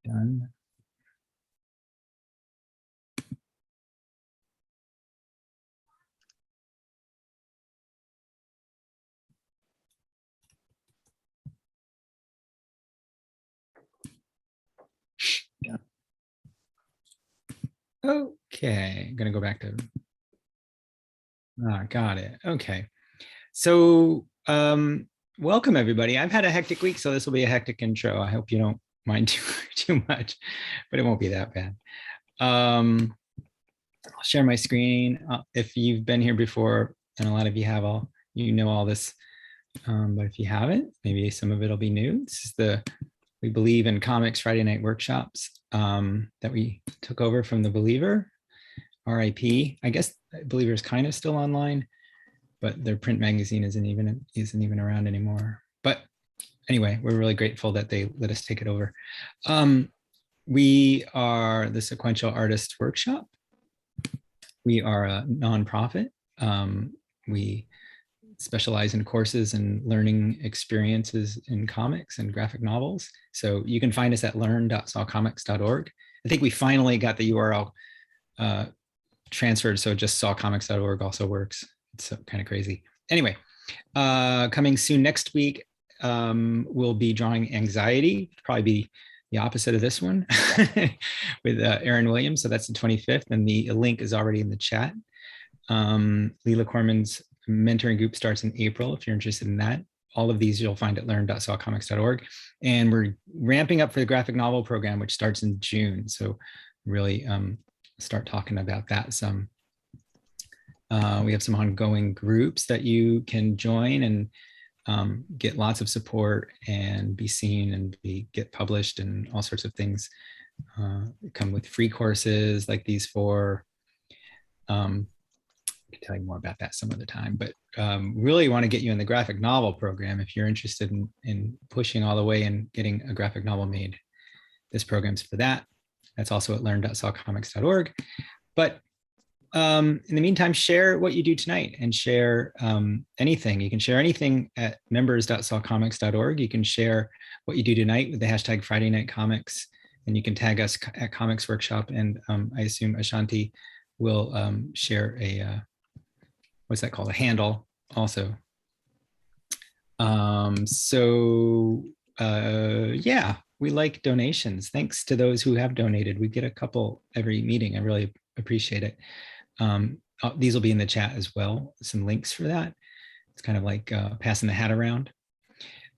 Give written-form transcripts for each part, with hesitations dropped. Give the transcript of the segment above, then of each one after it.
Done. Yeah. Okay, I'm gonna go back to. Got it. Okay. So welcome everybody. I've had a hectic week, so this will be a hectic intro. I hope you don't mind too much, but it won't be that bad. I'll share my screen. If you've been here before, and a lot of you have you know all this, but if you haven't, maybe some of it'll be new. This is the We Believe in Comics Friday night workshops that we took over from The Believer, RIP. I guess Believer is kind of still online, but their print magazine isn't even around anymore. But anyway, we're really grateful that they let us take it over. We are the Sequential Artists Workshop. We are a nonprofit. We specialize in courses and learning experiences in comics and graphic novels. So you can find us at learn.sawcomics.org. I think we finally got the URL transferred, so just sawcomics.org also works. It's kind of crazy. Anyway, coming soon next week, we'll be drawing Anxiety, probably be the opposite of this one, with Aaron Williams. So that's the 25th, and the link is already in the chat. Leela Corman's mentoring group starts in April, if you're interested in that. All of these you'll find at learn.sawcomics.org. And we're ramping up for the graphic novel program, which starts in June. So really start talking about that some. We have some ongoing groups that you can join and get lots of support and be seen and get published and all sorts of things. Come with free courses like these four. I can tell you more about that some other time, but really want to get you in the graphic novel program if you're interested in pushing all the way and getting a graphic novel made. This program's for that. That's also at learn.sawcomics.org. But in the meantime, share what you do tonight and share anything. You can share anything at members.sawcomics.org. You can share what you do tonight with the hashtag Friday Night Comics, and you can tag us at Comics Workshop. And I assume Ashanti will share a what's that called? A handle also. Yeah, we like donations. Thanks to those who have donated. We get a couple every meeting. I really appreciate it. These will be in the chat as well. Some links for that. It's kind of like passing the hat around.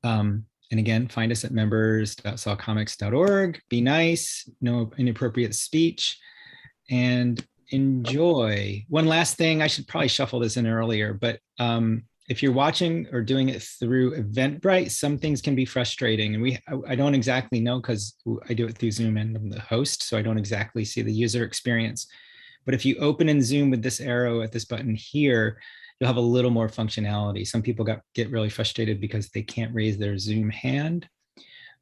And again, find us at members.sawcomics.org. Be nice, no inappropriate speech, and enjoy. One last thing, I should probably shuffle this in earlier, but if you're watching or doing it through Eventbrite, some things can be frustrating. And I don't exactly know because I do it through Zoom and I'm the host, so I don't exactly see the user experience. But if you open in Zoom with this arrow at this button here, you'll have a little more functionality. Some people get really frustrated because they can't raise their Zoom hand.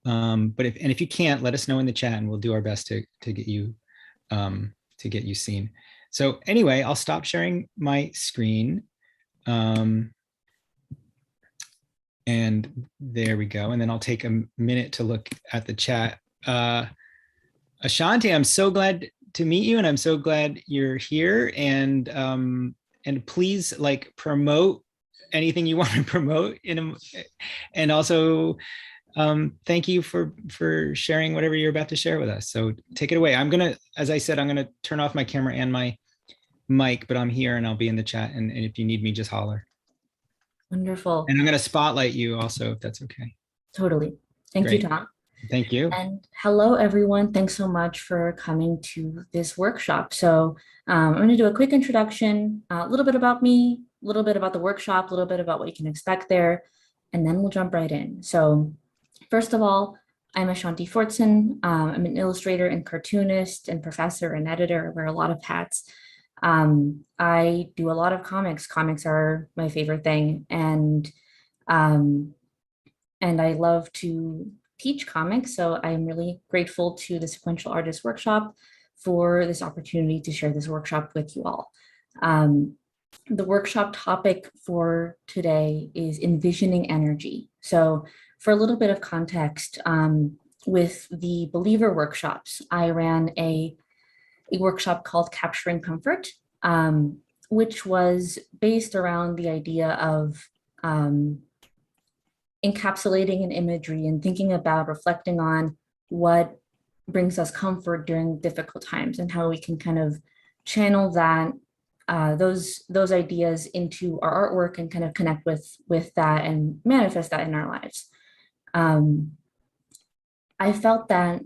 But if you can't, let us know in the chat and we'll do our best to get you seen. So anyway, I'll stop sharing my screen. And there we go. And then I'll take a minute to look at the chat. Ashanti, I'm so glad to meet you, and I'm so glad you're here. And please promote anything you want to promote and also thank you for sharing whatever you're about to share with us. So take it away. As I said, I'm gonna turn off my camera and my mic, but I'm here and I'll be in the chat. And if you need me, just holler. Wonderful. And I'm gonna spotlight you also, if that's okay. Totally. Thank you, Tom. Thank you. And hello, everyone. Thanks so much for coming to this workshop. So I'm going to do a quick introduction, a little bit about me, a little bit about the workshop, a little bit about what you can expect there, and then we'll jump right in. So first of all, I'm Ashanti Fortson. I'm an illustrator and cartoonist and professor and editor. I wear a lot of hats. I do a lot of comics. Comics are my favorite thing. And I love to teach comics. So I'm really grateful to the Sequential Artists Workshop for this opportunity to share this workshop with you all. The workshop topic for today is Envisioning Energy. So for a little bit of context, with the Believer workshops, I ran a workshop called Capturing Comfort, which was based around the idea of encapsulating an imagery and thinking about reflecting on what brings us comfort during difficult times and how we can kind of channel that those ideas into our artwork and kind of connect with that and manifest that in our lives. I felt that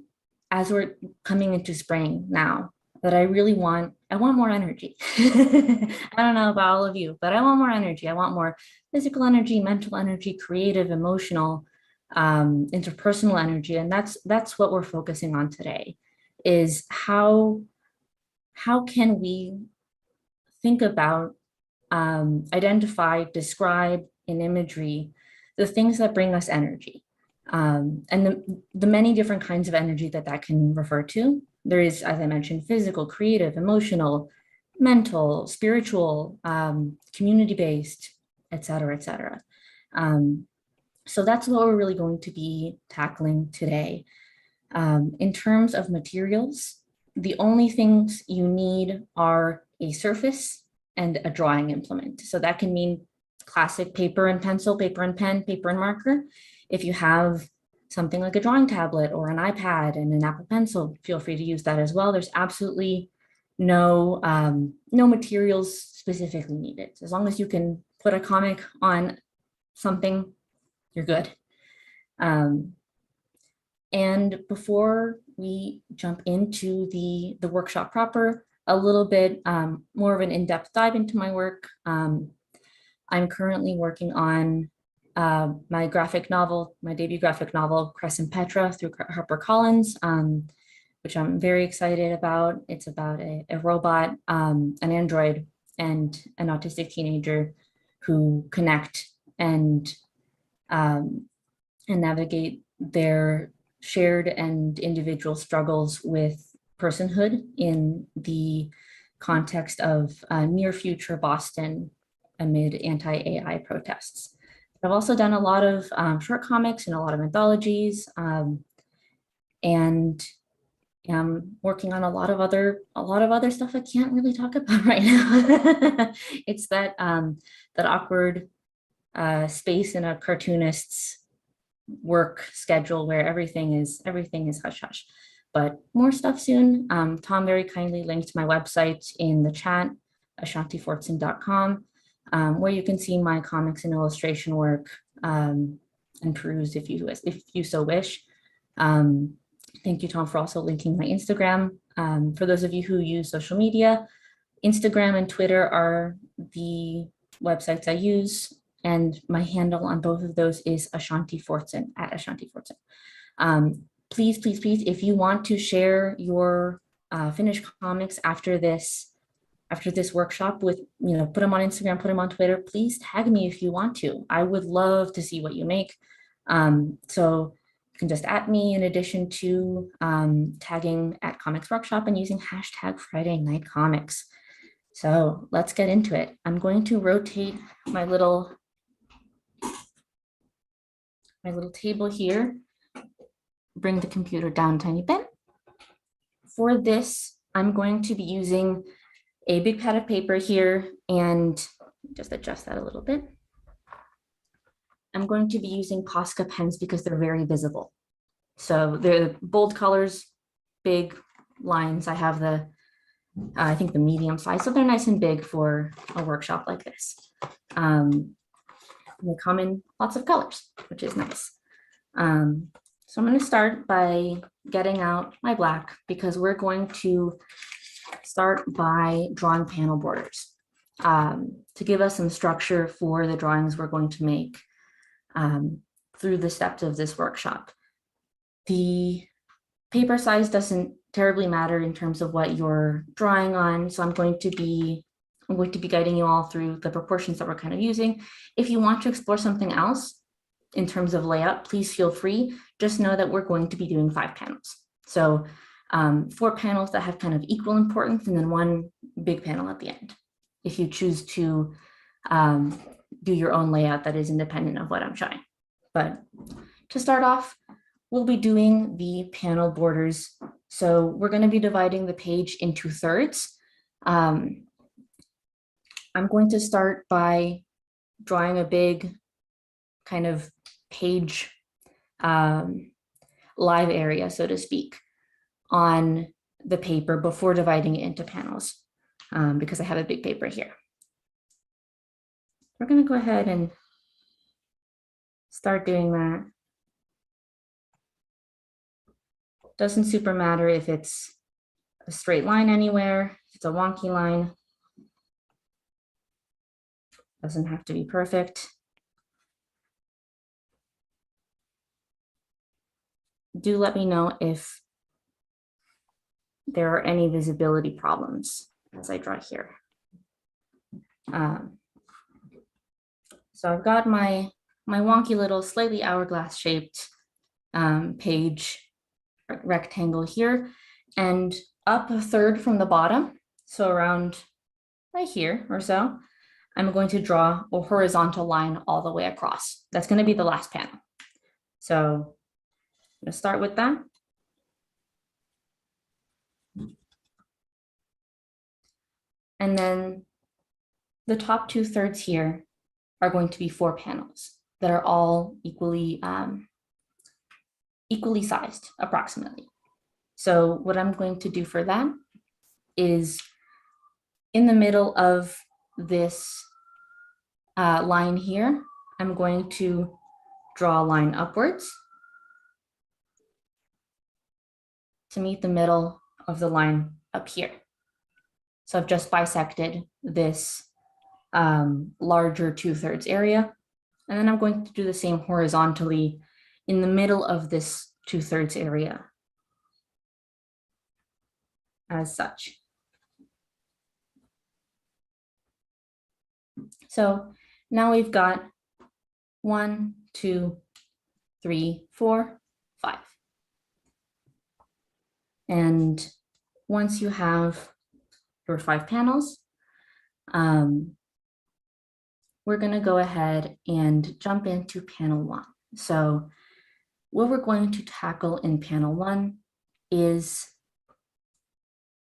as we're coming into spring now, that I want more energy. I don't know about all of you, but I want more energy. I want more physical energy, mental energy, creative, emotional, interpersonal energy. And that's what we're focusing on today, is how can we think about, identify, describe in imagery, the things that bring us energy. And the many different kinds of energy that can refer to. There is, as I mentioned, physical, creative, emotional, mental, spiritual, community-based, et cetera, et cetera. So that's what we're really going to be tackling today. In terms of materials, the only things you need are a surface and a drawing implement. So that can mean classic paper and pencil, paper and pen, paper and marker. If you have something like a drawing tablet or an iPad and an Apple Pencil, feel free to use that as well. There's absolutely no materials specifically needed. As long as you can put a comic on something, you're good. And before we jump into the workshop proper, a little bit more of an in-depth dive into my work. I'm currently working on my debut graphic novel, Crescent Petra, through HarperCollins, which I'm very excited about. It's about a robot, an android, and an autistic teenager who connect and navigate their shared and individual struggles with personhood in the context of near future Boston amid anti-AI protests. I've also done a lot of short comics and a lot of anthologies, and I'm working on a lot of other stuff I can't really talk about right now. It's that awkward space in a cartoonist's work schedule where everything is hush hush. But more stuff soon. Tom very kindly linked my website in the chat, ashantifortson.com, where you can see my comics and illustration work, and peruse if you so wish. Thank you, Tom, for also linking my Instagram. For those of you who use social media, Instagram and Twitter are the websites I use, and my handle on both of those is Ashanti Fortson, at Ashanti Fortson. Please, please, please, if you want to share your finished comics after this workshop with, put them on Instagram, put them on Twitter, please tag me if you want to. I would love to see what you make. So you can just @ me in addition to tagging at Comics Workshop and using hashtag Friday Night Comics. So let's get into it. I'm going to rotate my little table here, bring the computer down a tiny bit. For this, I'm going to be using a big pad of paper here, and just adjust that a little bit. I'm going to be using Posca pens because they're very visible. So they're bold colors, big lines. I have I think the medium size, so they're nice and big for a workshop like this. They come in lots of colors, which is nice. So I'm going to start by getting out my black, because we're going to start by drawing panel borders to give us some structure for the drawings we're going to make through the steps of this workshop. The paper size doesn't terribly matter in terms of what you're drawing on, so I'm going to be guiding you all through the proportions that we're kind of using. If you want to explore something else in terms of layout, please feel free. Just know that we're going to be doing 5 panels. So 4 panels that have kind of equal importance, and then 1 big panel at the end, if you choose to do your own layout that is independent of what I'm showing. But to start off, we'll be doing the panel borders. So we're going to be dividing the page into thirds. I'm going to start by drawing a big kind of page live area, so to speak, on the paper before dividing it into panels, because I have a big paper here. We're going to go ahead and start doing that. Doesn't super matter if it's a straight line anywhere, if it's a wonky line. Doesn't have to be perfect. Do let me know if there are any visibility problems as I draw here. So I've got my wonky little slightly hourglass shaped page rectangle here, and up a third from the bottom, so around right here or so, I'm going to draw a horizontal line all the way across. That's going to be the last panel. So I'm going to start with that. And then the top 2/3 here are going to be 4 panels that are all equally sized approximately. So what I'm going to do for that is in the middle of this line here, I'm going to draw a line upwards to meet the middle of the line up here. So I've just bisected this larger 2/3 area. And then I'm going to do the same horizontally in the middle of this 2/3 area as such. So now we've got 1, 2, 3, 4, 5. And once you have your 5 panels, we're going to go ahead and jump into panel 1. So what we're going to tackle in panel 1 is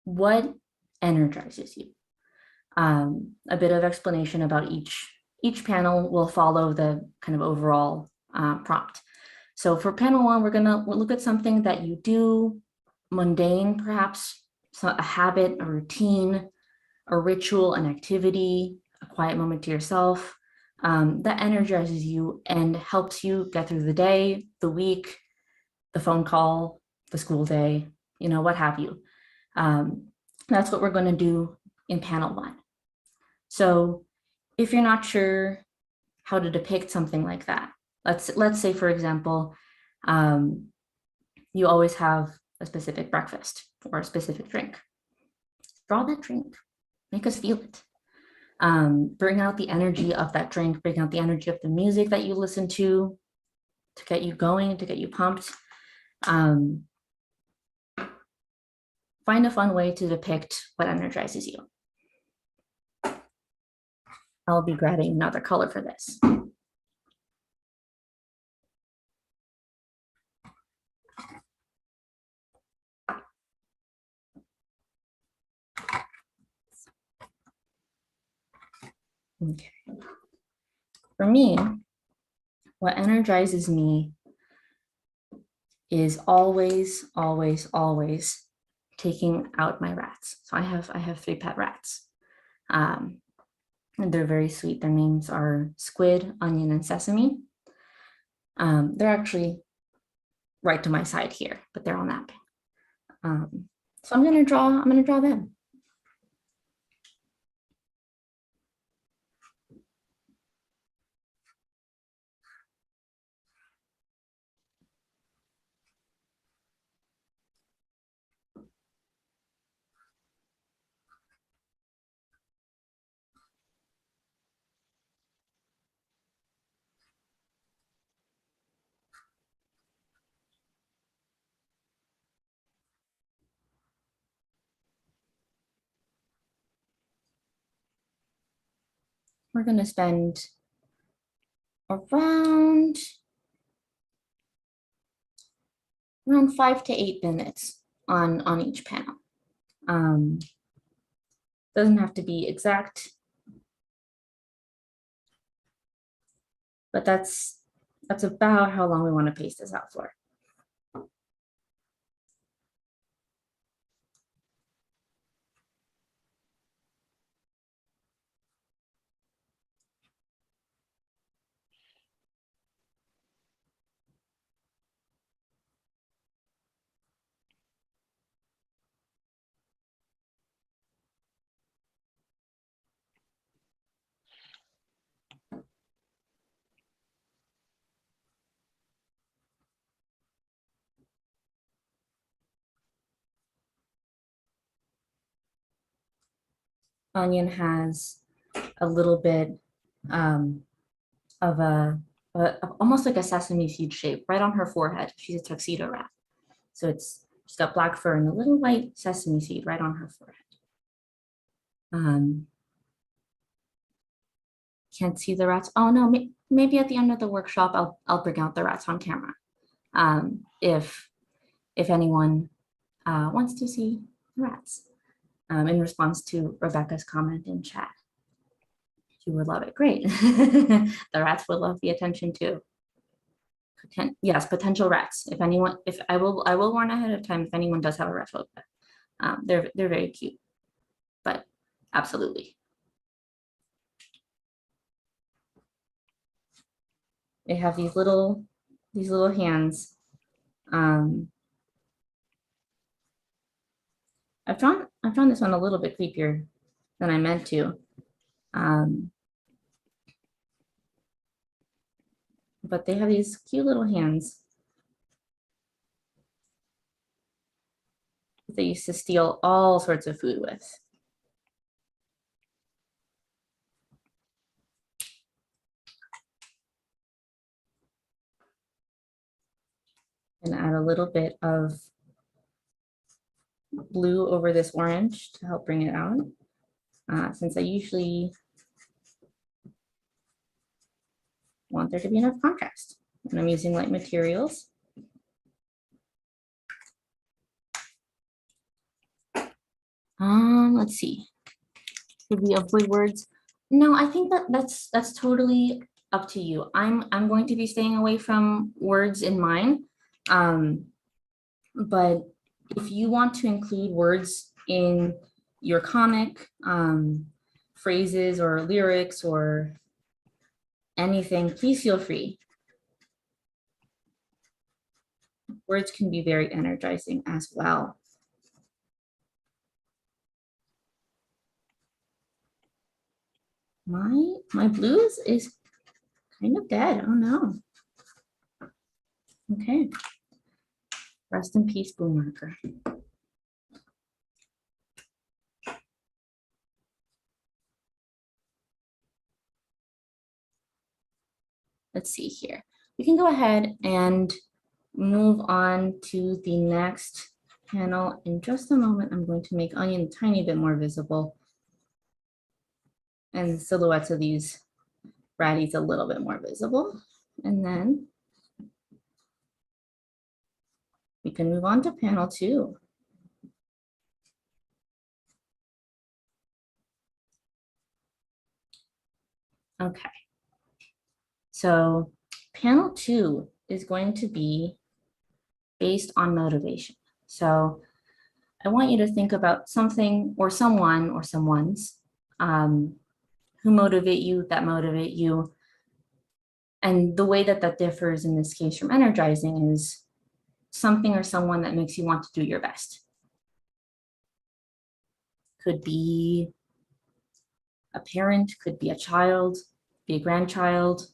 what energizes you. A bit of explanation about each panel will follow the kind of overall prompt. So for panel 1, we're going to look at something that you do, mundane perhaps, so a habit, a routine, a ritual, an activity, a quiet moment to yourself that energizes you and helps you get through the day, the week, the phone call, the school day, you know, what have you. That's what we're going to do in panel 1. So if you're not sure how to depict something like that, let's say, for example, you always have a specific breakfast or a specific drink. Draw that drink, make us feel it. Bring out the energy of that drink, bring out the energy of the music that you listen to get you going, to get you pumped. Find a fun way to depict what energizes you. I'll be grabbing another color for this. Okay. For me, what energizes me is always, always, always taking out my rats. So I have 3 pet rats. And they're very sweet. Their names are Squid, Onion, and Sesame. They're actually right to my side here, but they're all napping. So I'm gonna draw them. We're gonna spend around around 5 to 8 minutes on each panel. Doesn't have to be exact, but that's about how long we want to pace this out for. Onion has a little bit of almost like a sesame seed shape right on her forehead. She's a tuxedo rat. So she's got black fur and a little white sesame seed right on her forehead. Can't see the rats. Oh no, maybe at the end of the workshop, I'll bring out the rats on camera. If anyone wants to see the rats in response to Rebecca's comment in chat. You would love it. Great. The rats would love the attention too. Yes, potential rats. If anyone, I will warn ahead of time if anyone does have a rat phobia. They're very cute, but absolutely. They have these little hands. I found this one a little bit creepier than I meant to. But they have these cute little hands that they used to steal all sorts of food with. And add a little bit of blue over this orange to help bring it out. Since I usually want there to be enough contrast. And I'm using light materials. Let's see. Should we avoid words? No, I think that's totally up to you. I'm going to be staying away from words in mine. But if you want to include words in your comic, phrases or lyrics or anything, please feel free. Words can be very energizing as well. My blues is kind of dead. Oh no. Okay. Rest in peace, blue marker. Let's see here. We can go ahead and move on to the next panel. In just a moment, I'm going to make Onion a tiny bit more visible and the silhouettes of these ratties a little bit more visible. And then we can move on to panel 2. Okay. So panel 2 is going to be based on motivation. So I want you to think about something or someone or someones who motivate you, that motivate you. And the way that differs in this case from energizing is something or someone that makes you want to do your best. Could be a parent, could be a child, be a grandchild,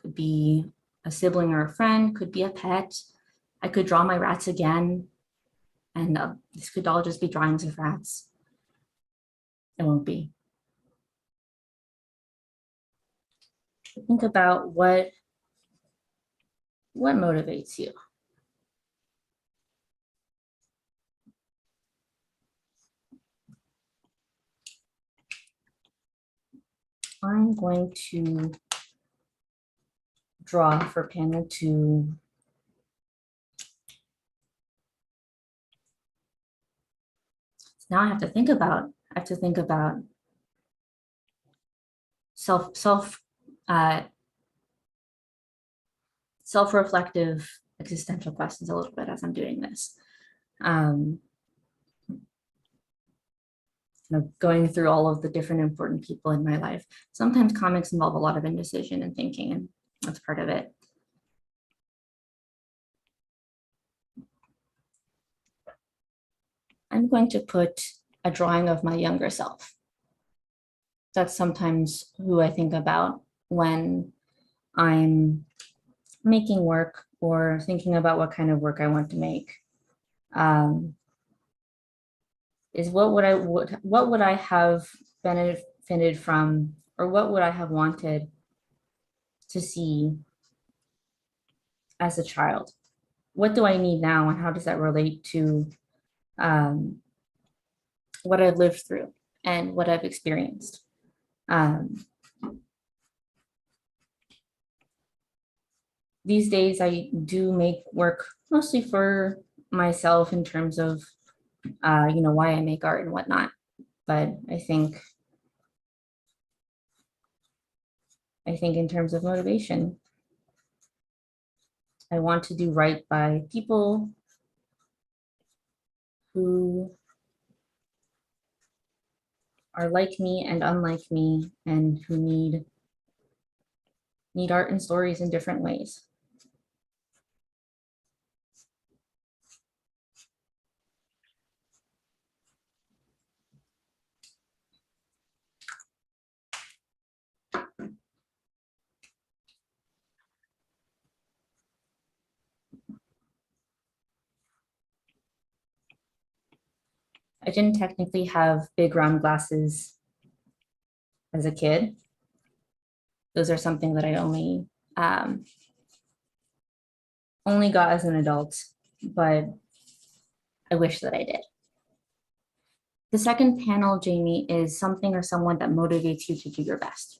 could be a sibling or a friend, could be a pet. I could draw my rats again, and this could all just be drawings of rats. It won't be. Think about what motivates you. I'm going to draw for panel 2 now I have to think about, self uh, self-reflective existential questions a little bit as I'm doing this. Um, going through all of the different important people in my life. Sometimes comics involve a lot of indecision and thinking, and that's part of it. I'm going to put a drawing of my younger self. That's sometimes who I think about when I'm making work or thinking about what kind of work I want to make. Is what would I have benefited from, or what would I have wanted to see as a child? What do I need now, and how does that relate to what I've lived through and what I've experienced? These days, I do make work mostly for myself in terms of why I make art and whatnot. But I think in terms of motivation, I want to do right by people who are like me and unlike me, and who need art and stories in different ways. I didn't technically have big round glasses as a kid. Those are something that I only got as an adult, but I wish that I did. The second panel, Jamie, is something or someone that motivates you to do your best.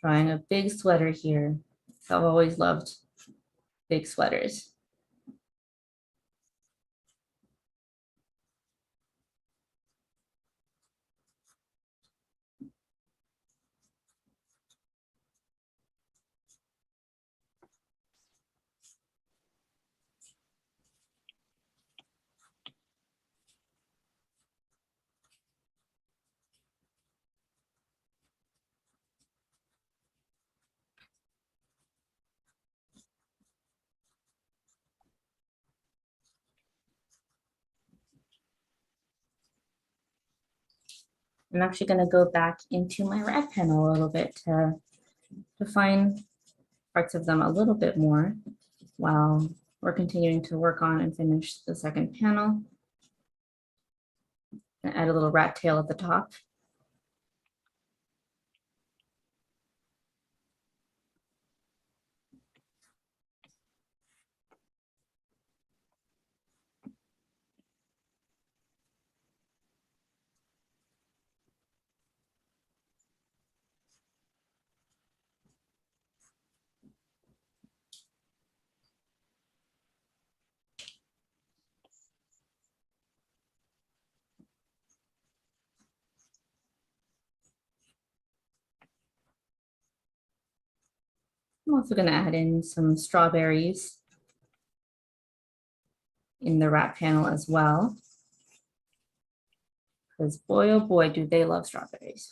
Drawing a big sweater here. I've always loved big sweaters. I'm actually going to go back into my red panel a little bit to define parts of them a little bit more while we're continuing to work on and finish the second panel. And add a little rat tail at the top. I'm also going to add in some strawberries in the wrap panel as well, because boy, oh boy, do they love strawberries.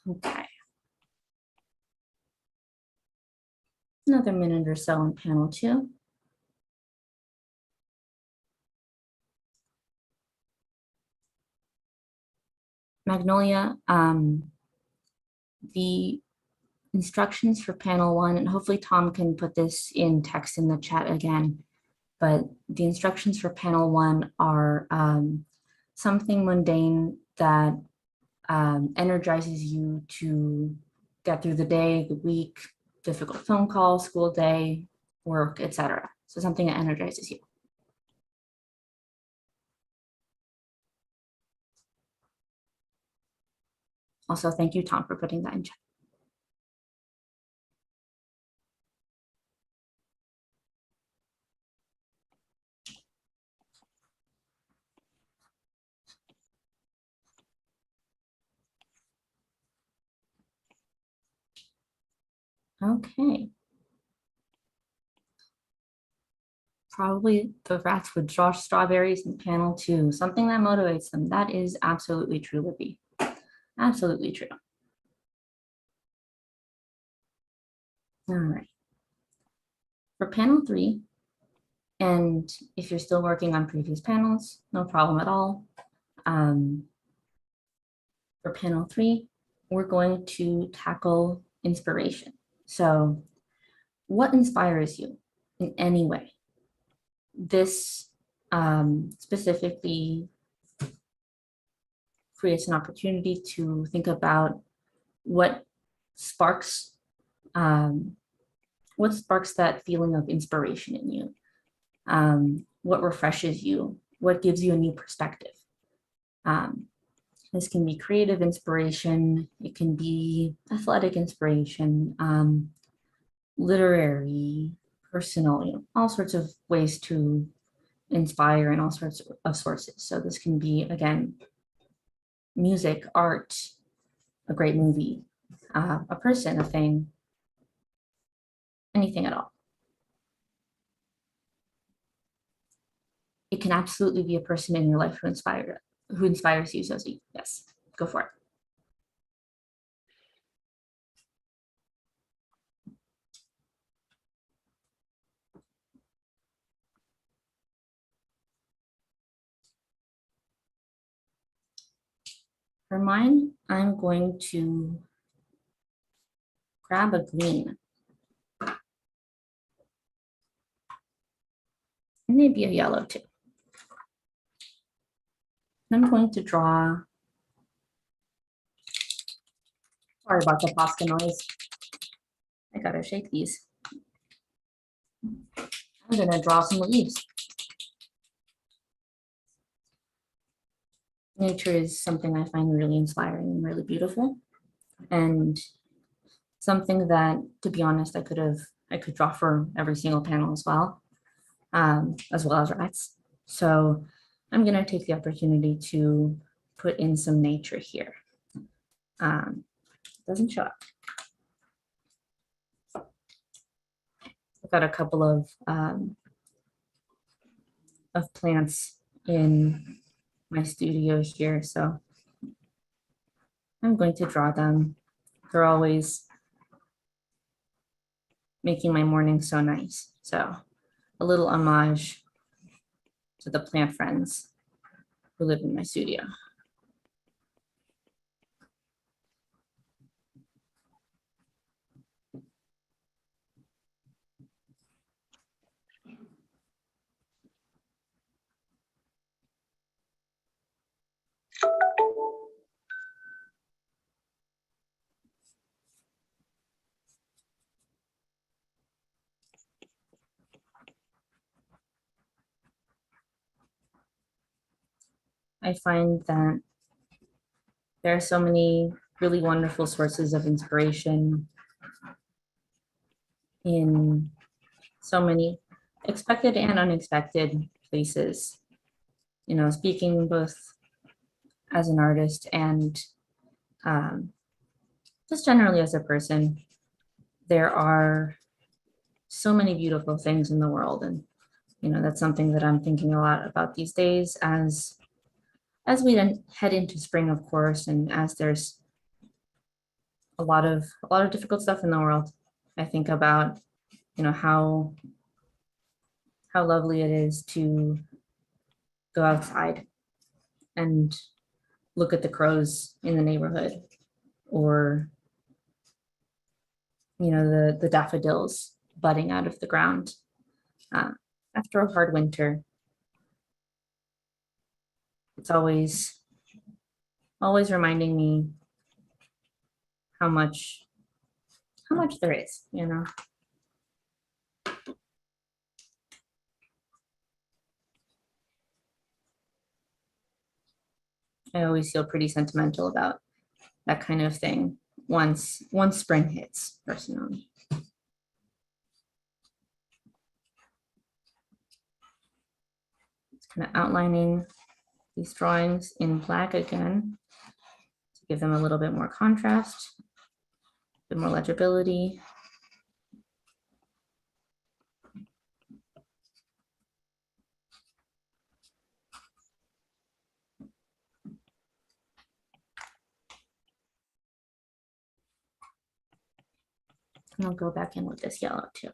Okay. Another minute or so on panel 2. Magnolia, the instructions for panel 1, and hopefully Tom can put this in text in the chat again, but the instructions for panel 1 are something mundane that energizes you to get through the day, the week, difficult phone call, school day, work, etc. So something that energizes you. Also, thank you, Tom, for putting that in chat. Okay. Probably the rats would draw strawberries in panel 2, something that motivates them. That is absolutely true, Libby. Absolutely true. All right. For panel 3, and if you're still working on previous panels, no problem at all. For panel 3, we're going to tackle inspiration. So what inspires you in any way? This specifically creates an opportunity to think about what sparks that feeling of inspiration in you, what refreshes you, what gives you a new perspective. This can be creative inspiration, it can be athletic inspiration, literary, personal, all sorts of ways to inspire in all sorts of sources. So this can be, again, music, art, a great movie, a person, a thing, anything at all. It can absolutely be a person in your life who inspires you. So yes, go for it. For mine, I'm going to grab a green. And maybe a yellow too. I'm going to draw, sorry about the pasta noise. I gotta shake these. I'm gonna draw some leaves. Nature is something I find really inspiring and really beautiful. And something that, to be honest, I could draw for every single panel as well as rats. So I'm gonna take the opportunity to put in some nature here. Doesn't show up. I've got a couple of plants in my studio here, so I'm going to draw them. They're always making my morning so nice. So a little homage to the plant friends who live in my studio. I find that there are so many really wonderful sources of inspiration in so many expected and unexpected places. You know, speaking both as an artist and just generally as a person, there are so many beautiful things in the world. And, you know, that's something that I'm thinking a lot about these days as we then head into spring, of course, and as there's a lot of difficult stuff in the world. I think about, you know, how lovely it is to go outside and look at the crows in the neighborhood, or the daffodils budding out of the ground after a hard winter. It's always reminding me how much there is, I always feel pretty sentimental about that kind of thing once spring hits, personally. It's kind of outlining these drawings in black again to give them a little bit more contrast, a bit more legibility. And I'll go back in with this yellow too.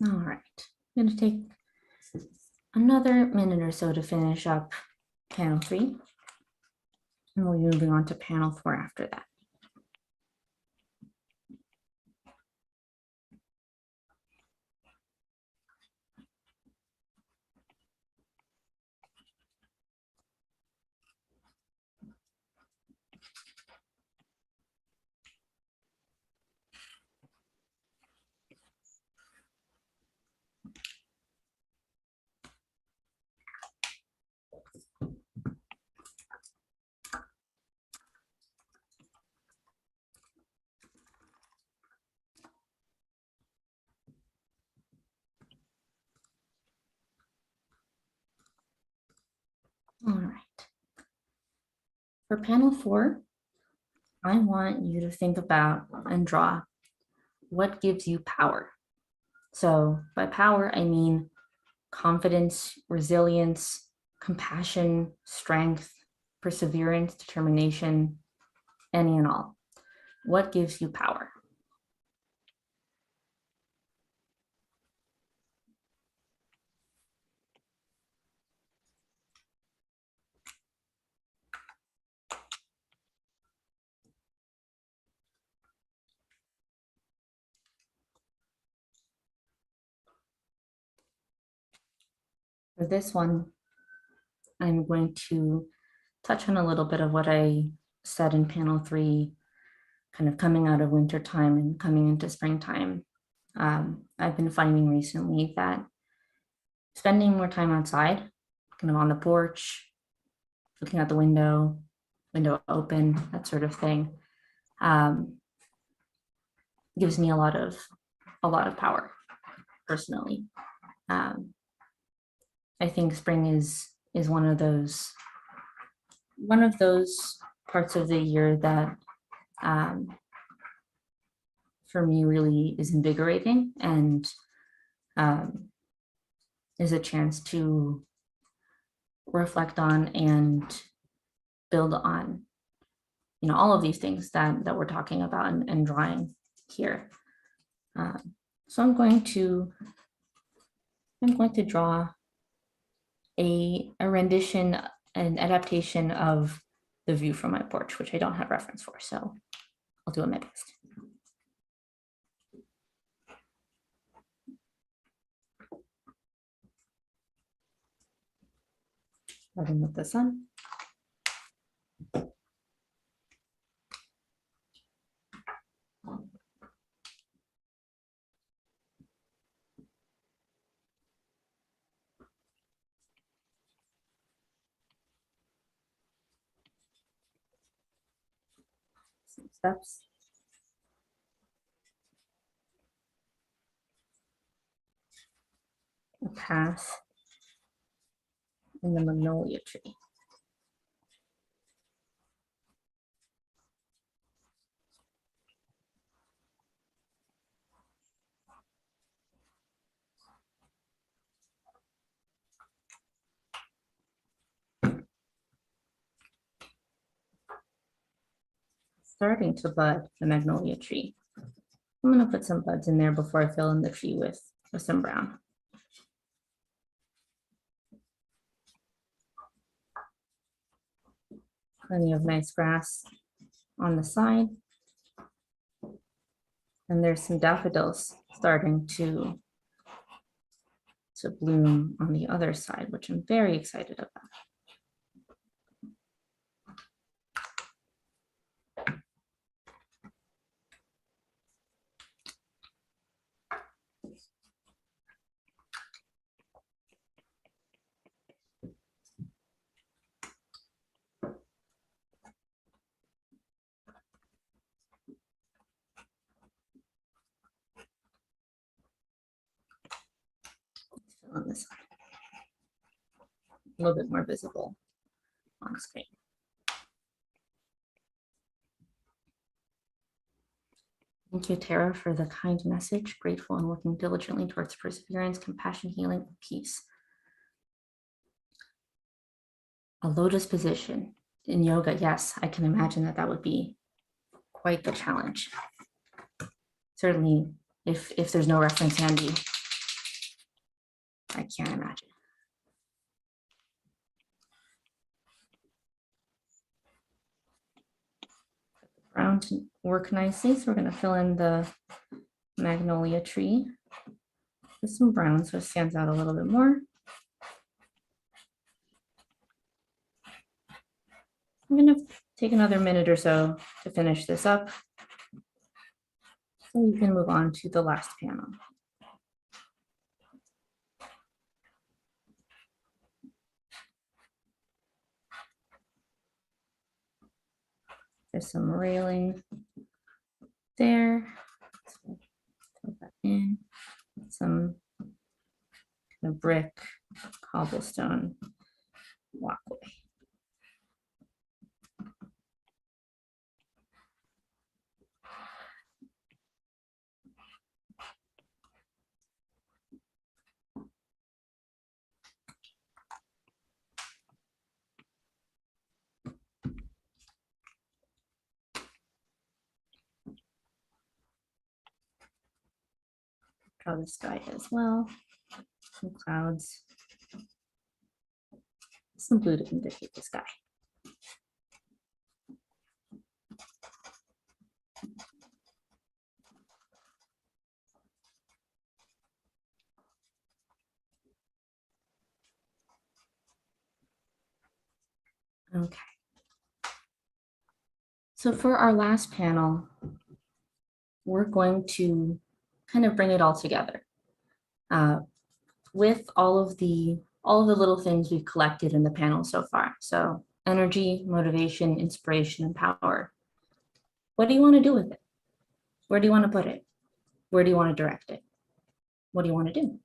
All right, I'm going to take another minute or so to finish up panel 3, and we'll be moving on to panel 4 after that. All right. For panel 4, I want you to think about and draw what gives you power. So by power, I mean confidence, resilience, compassion, strength, perseverance, determination, any and all. What gives you power? For this one, I'm going to touch on a little bit of what I said in panel 3, kind of coming out of winter time and coming into springtime. I've been finding recently that spending more time outside, kind of on the porch, looking out the window open, that sort of thing, gives me a lot of power personally. I think spring is one of those parts of the year that for me really is invigorating and is a chance to reflect on and build on all of these things that we're talking about and drawing here. So I'm going to draw a rendition, an adaptation of the view from my porch, which I don't have reference for, so I'll do my best. Starting with the sun. Some steps. A path in the magnolia tree. starting to bud the magnolia tree. I'm going to put some buds in there before I fill in the tree with some brown. Plenty of nice grass on the side. And there's some daffodils starting to bloom on the other side, which I'm very excited about. On this side, a little bit more visible on screen. Thank you, Tara, for the kind message. Grateful and working diligently towards perseverance, compassion, healing, and peace. A lotus position in yoga. Yes, I can imagine that that would be quite the challenge. Certainly, if there's no reference handy, I can't imagine. Brown to work nicely, so we're going to fill in the magnolia tree with some brown so it stands out a little bit more. I'm going to take another minute or so to finish this up, so we can move on to the last panel. There's some railing there. Put that in. Some kind of brick cobblestone walkway. Draw the sky as well. Some clouds. Some blue to indicate the sky. Okay. So for our last panel, we're going to kind of bring it all together with all of the little things we've collected in the panel so far. So energy, motivation, inspiration, and power. What do you want to do with it? Where do you want to put it? Where do you want to direct it? What do you want to do?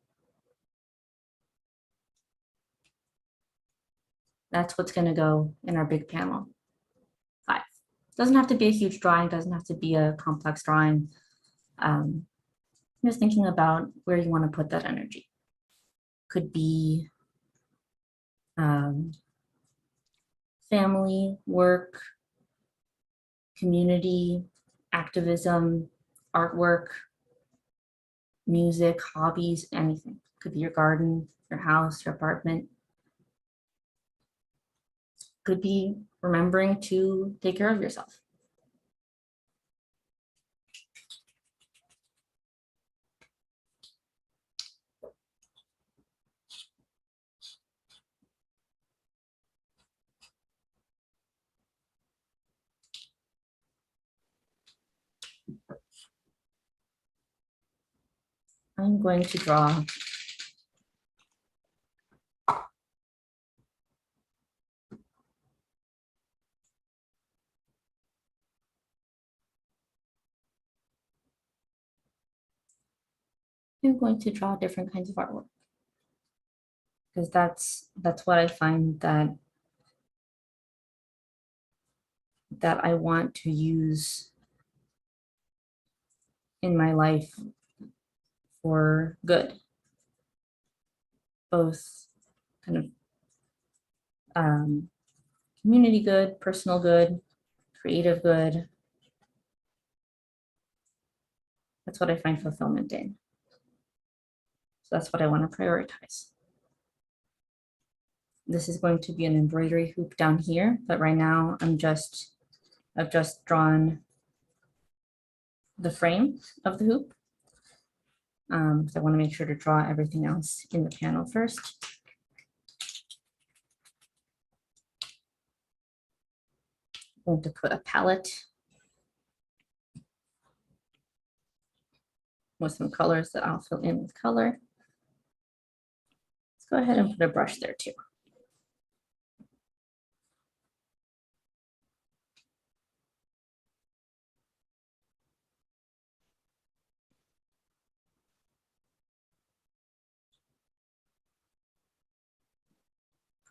That's what's going to go in our big panel 5. Doesn't have to be a huge drawing, doesn't have to be a complex drawing. Just thinking about where you want to put that energy. Could be family, work, community, activism, artwork, music, hobbies, anything. Could be your garden, your house, your apartment. Could be remembering to take care of yourself. I'm going to draw different kinds of artwork, because that's what I find that I want to use in my life for good, both kind of community good, personal good, creative good, That's what I find fulfillment in. So that's what I want to prioritize. This is going to be an embroidery hoop down here, but right now I've just drawn the frame of the hoop. So I want to make sure to draw everything else in the panel first. I'm going to put a palette with some colors that I'll fill in with color. Let's go ahead and put a brush there too.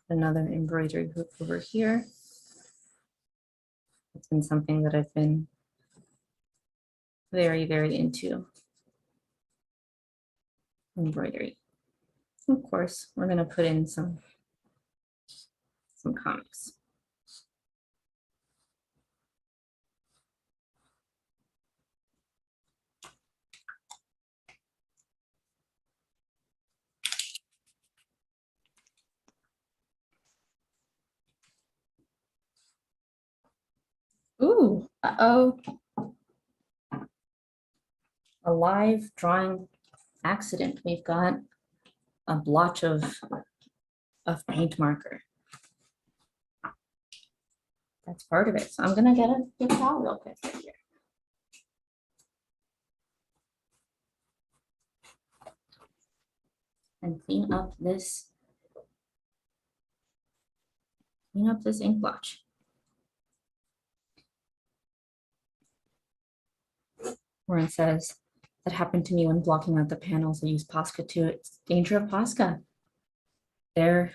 Another embroidery hoop over here. It's been something that I've been very, very into. Embroidery. Of course, we're going to put in some comics. Ooh, uh-oh. A live drawing accident. We've got a blotch of paint marker. That's part of it. So I'm gonna get a towel real quick right here. And clean up this ink blotch. Where it says, that happened to me when blocking out the panels. I use Posca too. It's danger of Posca. They're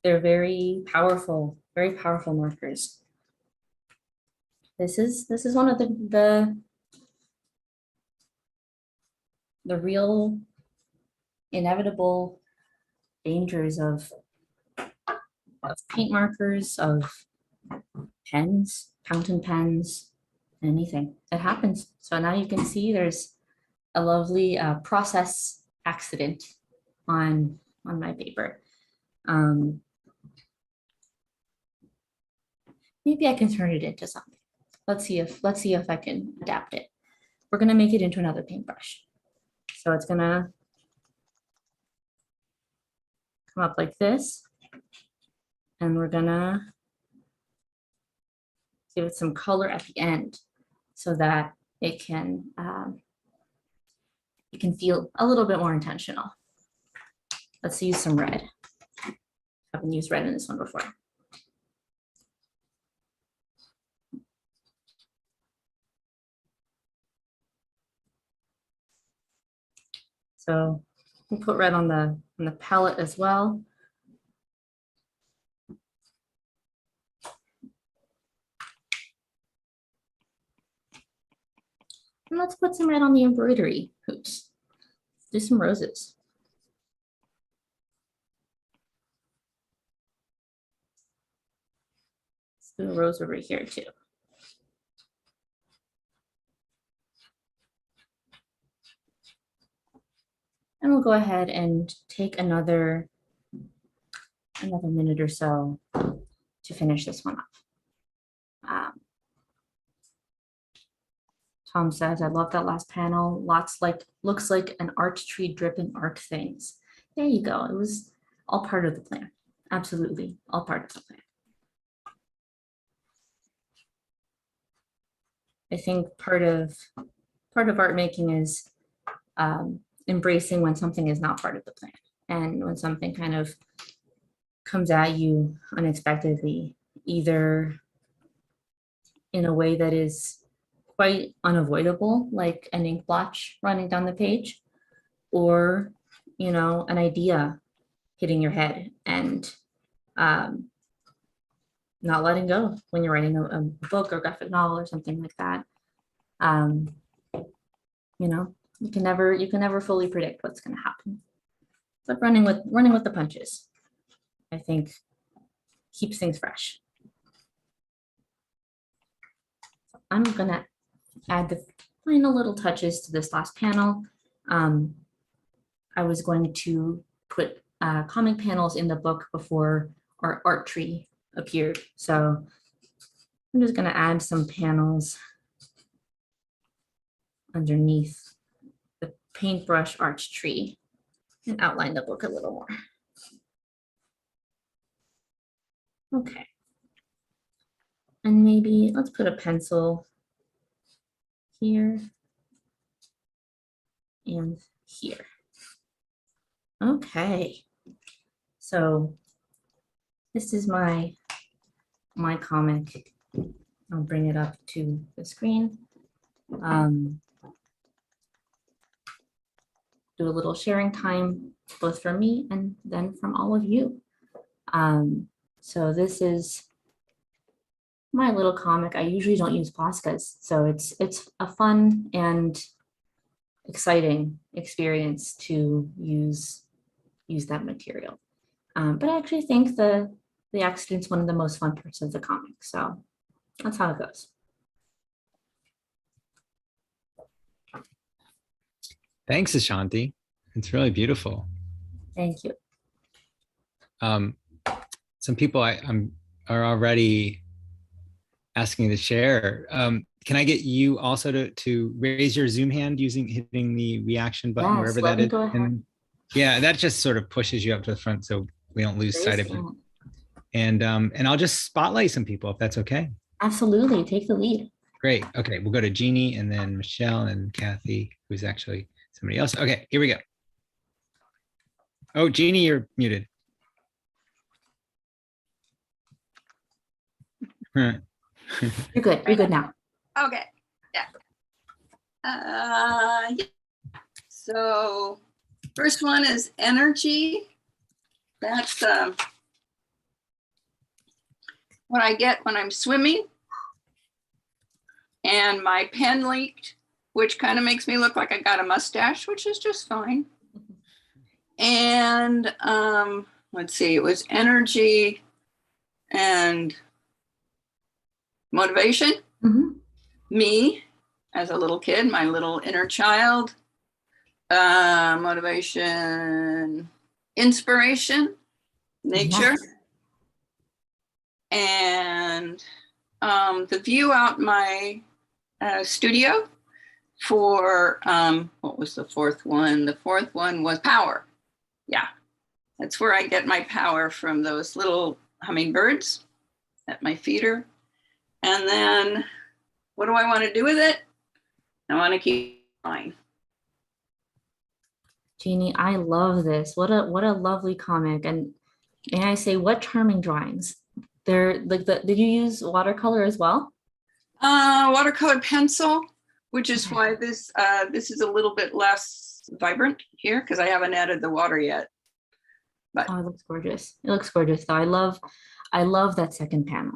very powerful markers. This is one of the real inevitable dangers of paint markers, of pens, fountain pens, anything. It happens. So now you can see there's a lovely process accident on my paper. Maybe I can turn it into something. Let's see if I can adapt it. We're gonna make it into another paintbrush. So it's gonna come up like this, and we're gonna give it some color at the end so that it can feel a little bit more intentional. Let's use some red. I haven't used red in this one before. So we'll put red on the palette as well. And let's put some red on the embroidery hoops. Do some roses. Let's do a rose over here too. And we'll go ahead and take another minute or so to finish this one up. Tom says, I love that last panel. Looks like an arch tree dripping arc things. There you go. It was all part of the plan. Absolutely, all part of the plan. I think part of art making is embracing when something is not part of the plan, and when something kind of comes at you unexpectedly, either in a way that is quite unavoidable, like an ink blotch running down the page, or an idea hitting your head and not letting go when you're writing a book or graphic novel or something like that. You can never fully predict what's going to happen, but running with the punches, I think, keeps things fresh. I'm gonna add final little touches to this last panel. I was going to put comic panels in the book before our art tree appeared. So I'm just going to add some panels underneath the paintbrush arch tree and outline the book a little more. Okay. And maybe let's put a pencil here and here. Okay. So this is my comic. I'll bring it up to the screen. Do a little sharing time, both from me and then from all of you. So this is my little comic. I usually don't use Poscas, so it's a fun and exciting experience to use that material. But I actually think the accident's one of the most fun parts of the comic. So that's how it goes. Thanks, Ashanti. It's really beautiful. Thank you. Some people are already asking to share. Can I get you also to raise your Zoom hand hitting the reaction button, wherever that is? Go ahead. And yeah, that just sort of pushes you up to the front so we don't lose sight of you. And I'll just spotlight some people if that's okay. Absolutely, take the lead. Great. Okay, we'll go to Jeannie and then Michelle and Kathy, who's actually somebody else. Okay, here we go. Oh, Jeannie, you're muted. You're good. You're good now. Okay. Yeah. Yeah. So first one is energy. That's what I get when I'm swimming. And my pen leaked, which kind of makes me look like I got a mustache, which is just fine. And let's see, it was energy and motivation. Mm-hmm. Me as a little kid, my little inner child. Motivation, inspiration, nature. Yes. And the view out my studio for, what was the fourth one? The fourth one was power. Yeah, that's where I get my power, from those little hummingbirds at my feeder. And then what do I want to do with it? I want to keep flying. Jeannie, I love this. What a lovely comic. And may I say, what charming drawings. They're like did you use watercolor as well? Watercolor pencil, which is why this is a little bit less vibrant here, because I haven't added the water yet. But oh, it looks gorgeous. It looks gorgeous though. I love that second panel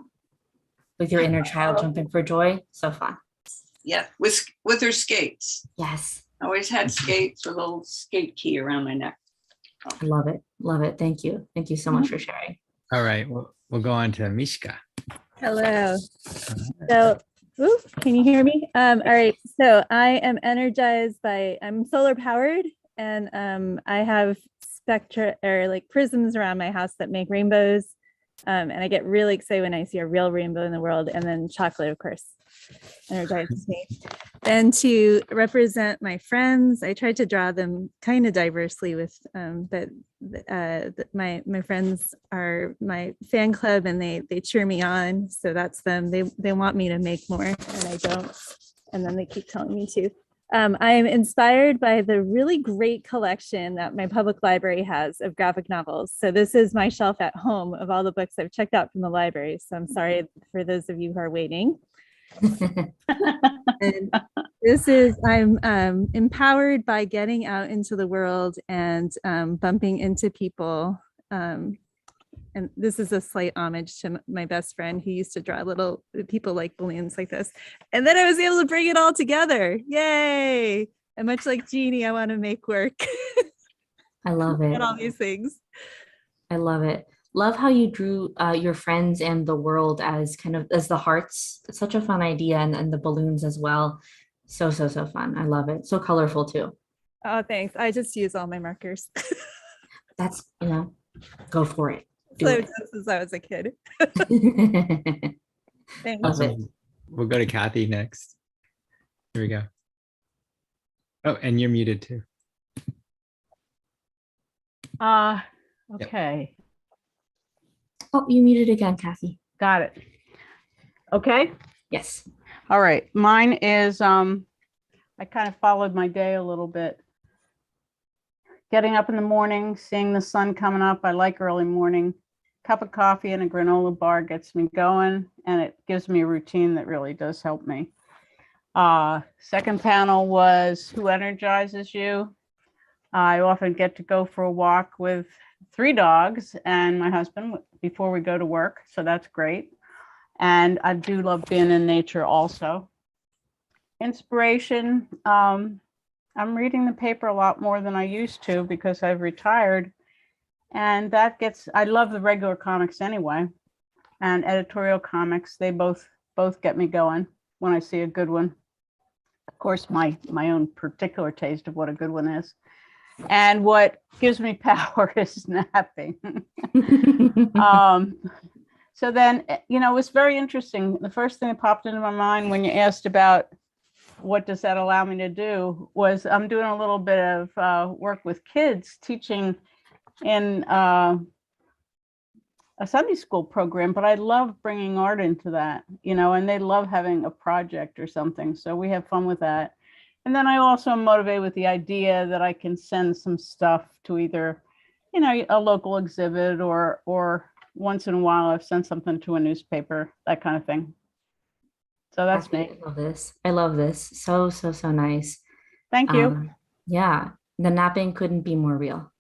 with your inner child jumping for joy. So fun. Yeah, with her skates. Yes. I always had skates with a little skate key around my neck. I love it. Love it. Thank you. Thank you so much for sharing. All right, we'll go on to Mishka. Hello. So, can you hear me? All right. So I am energized I'm solar powered, and I have spectra or like prisms around my house that make rainbows. And I get really excited when I see a real rainbow in the world. And then chocolate, of course, energizes me. And to represent my friends, I tried to draw them kind of diversely but my friends are my fan club, and they cheer me on. So that's them. They want me to make more, and I don't. And then they keep telling me to. I'm inspired by the really great collection that my public library has of graphic novels. So this is my shelf at home of all the books I've checked out from the library. So I'm sorry for those of you who are waiting. And I'm empowered by getting out into the world and bumping into people. And this is a slight homage to my best friend who used to draw little people like balloons like this. And then I was able to bring it all together. Yay. And much like Jeannie, I want to make work. I love it. And all these things. I love it. Love how you drew your friends and the world as kind of as the hearts. It's such a fun idea, and the balloons as well. So, so, so fun. I love it. So colorful too. Oh, thanks. I just use all my markers. That's, go for it. Do So it. since I was a kid. Thanks. Love it. Awesome. We'll go to Kathy next. Here we go. Oh, and you're muted too. Okay, Oh, you muted again, Kathy. got it. Okay, Yes. all right. Mine is, I kind of followed my day a little bit. Getting up in the morning, seeing the sun coming up. I like early morning. Cup of coffee and a granola bar gets me going, and it gives me a routine that really does help me. Second panel was Who Energizes You? I often get to go for a walk with 3 dogs and my husband before we go to work, so that's great. And I do love being in nature also. Inspiration, I'm reading the paper a lot more than I used to because I've retired. And I love the regular comics anyway. And editorial comics, they both get me going when I see a good one. Of course, my own particular taste of what a good one is. And what gives me power is napping. So then, it was very interesting. The first thing that popped into my mind when you asked about what does that allow me to do was I'm doing a little bit of work with kids, teaching in a Sunday school program, but I love bringing art into that, and they love having a project or something. So we have fun with that. And then I also am motivated with the idea that I can send some stuff to either, a local exhibit or once in a while I've sent something to a newspaper, that kind of thing. So that's me. I love this. I love this. So, so, so nice. Thank you. Yeah. The napping couldn't be more real.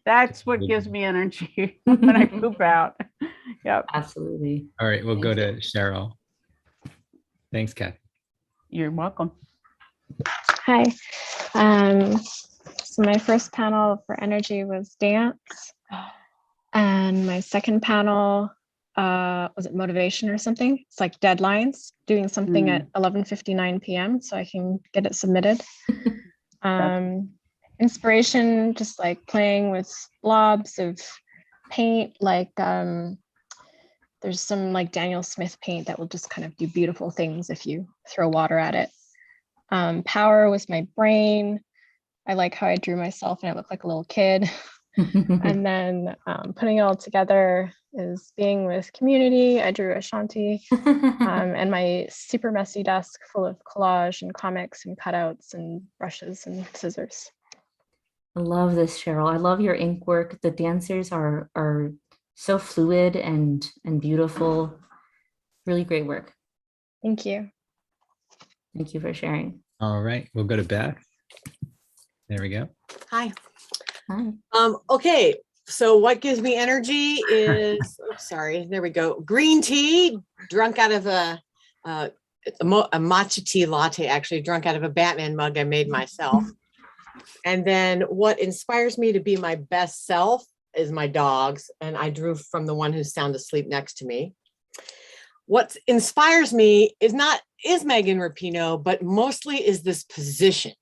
That's what gives me energy when I poop out. Yep. Absolutely. All right, we'll go Thank to Cheryl. Thanks, Kathy. You're welcome. Hi. So my first panel for energy was dance. And my second panel, was it motivation or something? It's like deadlines, doing something at 11:59 p.m. so I can get it submitted. Inspiration, just like playing with blobs of paint, like there's some like Daniel Smith paint that will just kind of do beautiful things if you throw water at it. Power was my brain. I like how I drew myself and I look like a little kid. And then putting it all together is being with community. I drew Ashanti and my super messy desk full of collage and comics and cutouts and brushes and scissors. I love this, Cheryl. I love your ink work. The dancers are so fluid and beautiful. Really great work. Thank you. Thank you for sharing. All right, we'll go to Beth. There we go. Hi. Hi. Okay, so what gives me energy is, sorry, there we go. Green tea, drunk out of a matcha tea latte, actually drunk out of a Batman mug I made myself. And then what inspires me to be my best self is my dogs. And I drew from the one who's sound asleep next to me. What inspires me is Megan Rapinoe, but mostly is this position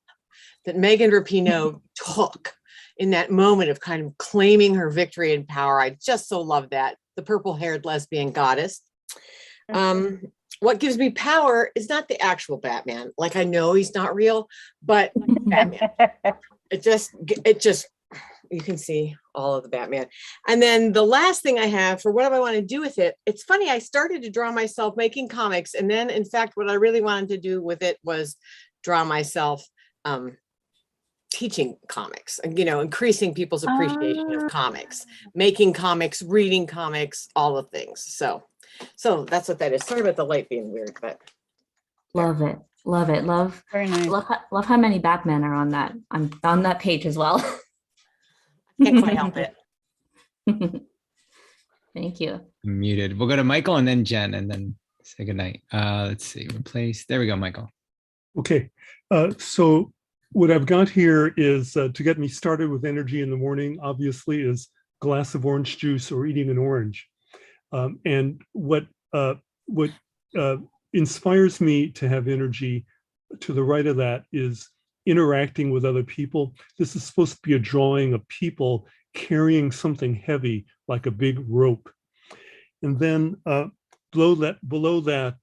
that Megan Rapinoe took in that moment of kind of claiming her victory and power. I just so love that. The purple-haired lesbian goddess. What gives me power is not the actual Batman. Like, I know he's not real, but Batman. It just, you can see all of the Batman. And then the last thing I have for what do I want to do with it? It's funny, I started to draw myself making comics. And then in fact, what I really wanted to do with it was draw myself teaching comics, and increasing people's appreciation of comics, making comics, reading comics, all the things. So that's what that is. Sorry about the light being weird, but Love it. Love it. Love, Very nice. love how many Batman are on that page as well. can't quite help it. Thank you. I'm muted. We'll go to Michael and then Jen and then say goodnight. Let's see, replace. There we go, Michael. Okay, so what I've got here is to get me started with energy in the morning, obviously, is glass of orange juice or eating an orange. And what inspires me to have energy. To the right of that is interacting with other people. This is supposed to be a drawing of people carrying something heavy like a big rope. And then below that,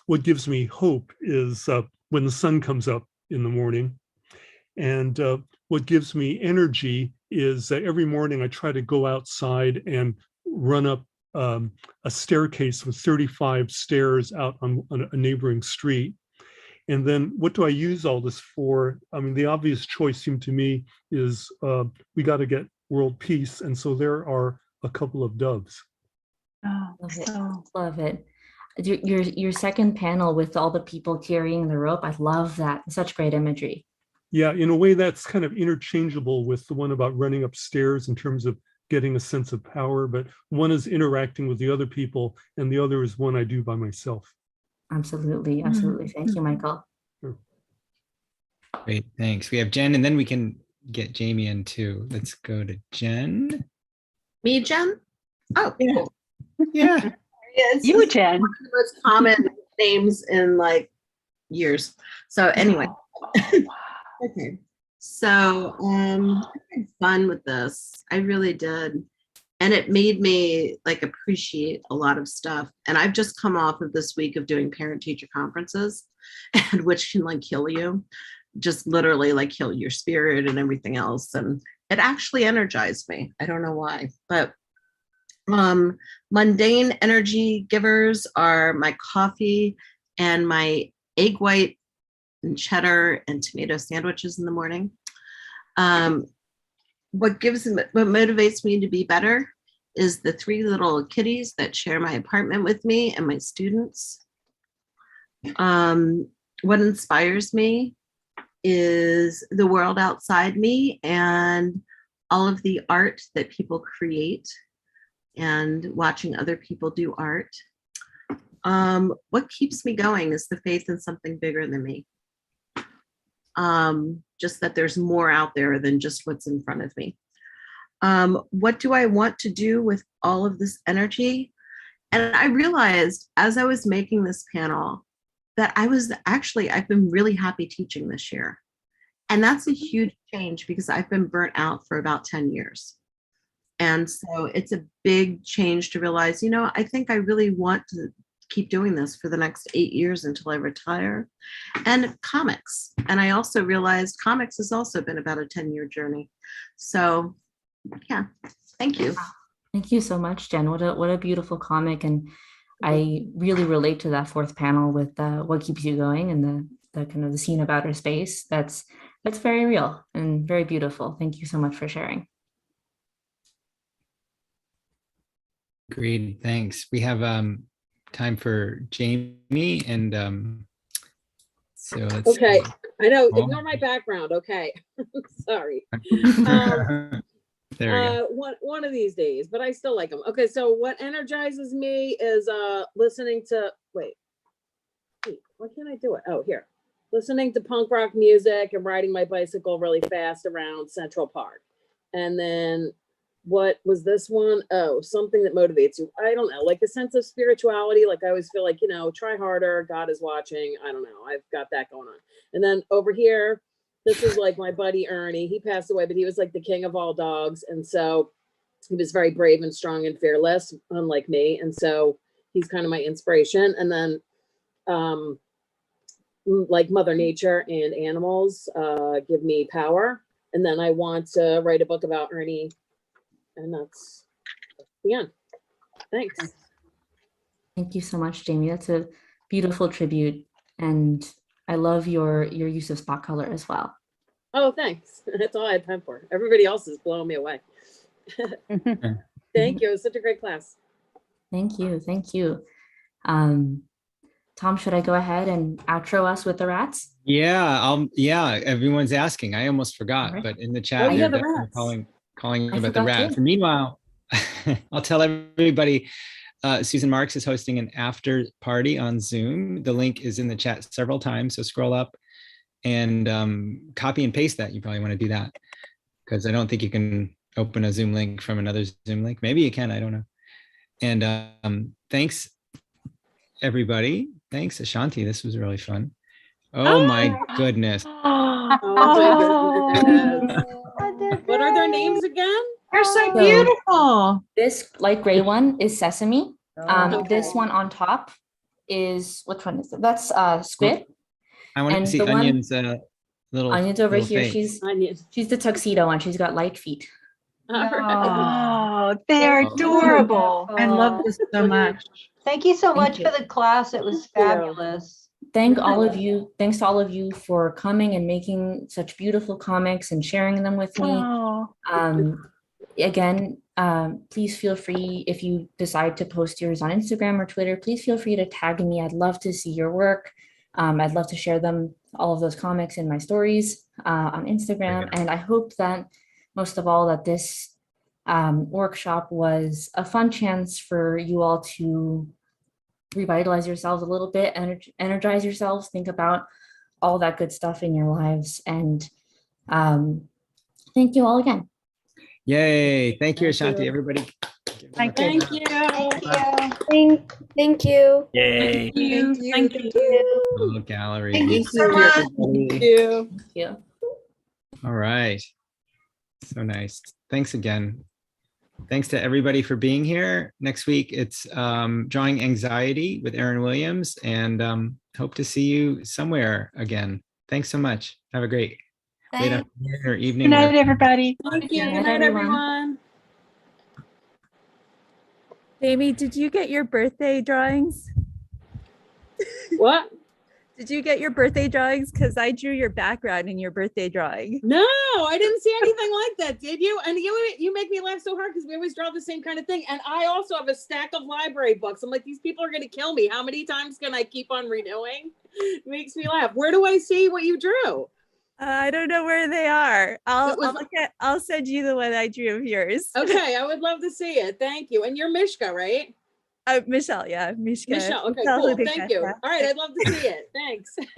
what gives me hope is when the sun comes up in the morning. And what gives me energy is every morning I try to go outside and run up a staircase with 35 stairs out on a neighboring street. And then what do I use all this for? I mean, the obvious choice seemed to me is we got to get world peace. And so there are a couple of doves. Oh, Love it. so Love it. Your second panel with all the people carrying the rope, I love that. Such great imagery. Yeah, in a way that's kind of interchangeable with the one about running upstairs in terms of getting a sense of power, but one is interacting with the other people and the other is one I do by myself. Absolutely. Absolutely. Thank you, Michael. Sure. Great, thanks. We have Jen, and then we can get Jamie in too. Let's go to Jen. Me, Jen? Oh, Yeah. cool. Yeah. There he is. you, He's Jen. one of the most common names in like years. So anyway. Okay. So I had fun with this. I really did. And it made me like appreciate a lot of stuff. And I've just come off of this week of doing parent teacher conferences, and which can like kill you, just literally like kill your spirit and everything else. And it actually energized me. I don't know why, but mundane energy givers are my coffee and my egg white and cheddar and tomato sandwiches in the morning. What motivates me to be better is the 3 little kitties that share my apartment with me and my students. What inspires me is the world outside me and all of the art that people create and watching other people do art. What keeps me going is the faith in something bigger than me. Just that there's more out there than just what's in front of me. What do I want to do with all of this energy? And I realized as I was making this panel that I've been really happy teaching this year. And that's a huge change because I've been burnt out for about 10 years. And so it's a big change to realize, I think I really want to keep doing this for the next 8 years until I retire. And comics. And I also realized comics has also been about a 10-year journey. So yeah, thank you. Thank you so much, Jen. What a beautiful comic. And I really relate to that 4th panel with what keeps you going and the kind of the scene of outer space. That's very real and very beautiful. Thank you so much for sharing. Great, thanks. We have time for Jamie, and so let's okay. see. I know, Oh. ignore my background. Okay. Sorry. There we go. One of these days, but I still like them. Okay, so what energizes me is listening to wait, why can't I do it? Oh, here. Listening to punk rock music and riding my bicycle really fast around Central Park. And then what was this one? Oh, something that motivates you. I don't know, like a sense of spirituality. Like I always feel like, try harder. God is watching. I don't know. I've got that going on. And then over here, this is like my buddy Ernie. He passed away, but he was like the king of all dogs. And so he was very brave and strong and fearless, unlike me. And so he's kind of my inspiration. And then like Mother Nature and animals give me power. And then I want to write a book about Ernie. And that's the end. Thanks. Thank you so much, Jamie. That's a beautiful tribute. And I love your use of spot color as well. Oh, thanks. That's all I had time for. Everybody else is blowing me away. Thank you. It was such a great class. Thank you. Thank you. Tom, should I go ahead and outro us with the rats? Yeah, everyone's asking. I almost forgot, Right. but in the chat, Oh, yeah, they're the definitely rats. calling I about the forgot rats. too. And meanwhile, I'll tell everybody, Susan Marks is hosting an after party on Zoom. The link is in the chat several times, so scroll up and copy and paste that. You probably want to do that because I don't think you can open a Zoom link from another Zoom link. Maybe you can, I don't know. And thanks everybody Thanks, Ashanti. This was really fun. Oh my goodness. Oh my goodness. What are their names again? They're so So- beautiful. This light gray one is sesame. This Okay. one on top is, which one is it? That's squid. I want to And see the one- Onion's little. Onion's over little here. face. She's the tuxedo one. She's got light feet. All right. Oh, they're Oh. adorable. I love this so much. Thank you so Thank much you. for the class. It was Thank you. fabulous. Thanks to all of you for coming and making such beautiful comics and sharing them with me. Oh, Again, please feel free, if you decide to post yours on Instagram or Twitter, please feel free to tag me. I'd love to see your work. I'd love to share them, all of those comics in my stories on Instagram. And I hope that most of all that this workshop was a fun chance for you all to revitalize yourselves a little bit, energize yourselves, think about all that good stuff in your lives. And thank you all again. Yay. Thank you, Thank Ashanti. you. Everybody. Thank Thank you. Thank you. Yay. Thank you. Little gallery. Thank you so Thank much. Thank you. Thank you. All right. So nice. Thanks again. Thanks to everybody for being here. Next week, it's Drawing Anxiety with Erin Williams, and hope to see you somewhere again. Thanks so much. Have a great late afternoon or evening. good night, whatever. everybody. Thank you. Good Good night, night, everyone. everyone. Jamie, did you get your birthday drawings? What? Did you get your birthday drawings? Because I drew your background in your birthday drawing. No, I didn't see anything like that. Did you? And you make me laugh so hard because we always draw the same kind of thing. And I also have a stack of library books. I'm like, these people are going to kill me. How many times can I keep on renewing? It makes me laugh. Where do I see what you drew? I don't know where they are. It was- I'll send you the one I drew of yours. Okay, I would love to see it. Thank you. And you're Mishka, right? Michelle, yeah, Mishka. Michelle. Okay, Michelle cool. Hudika, Thank you. yeah. All right, I'd love to see it. Thanks.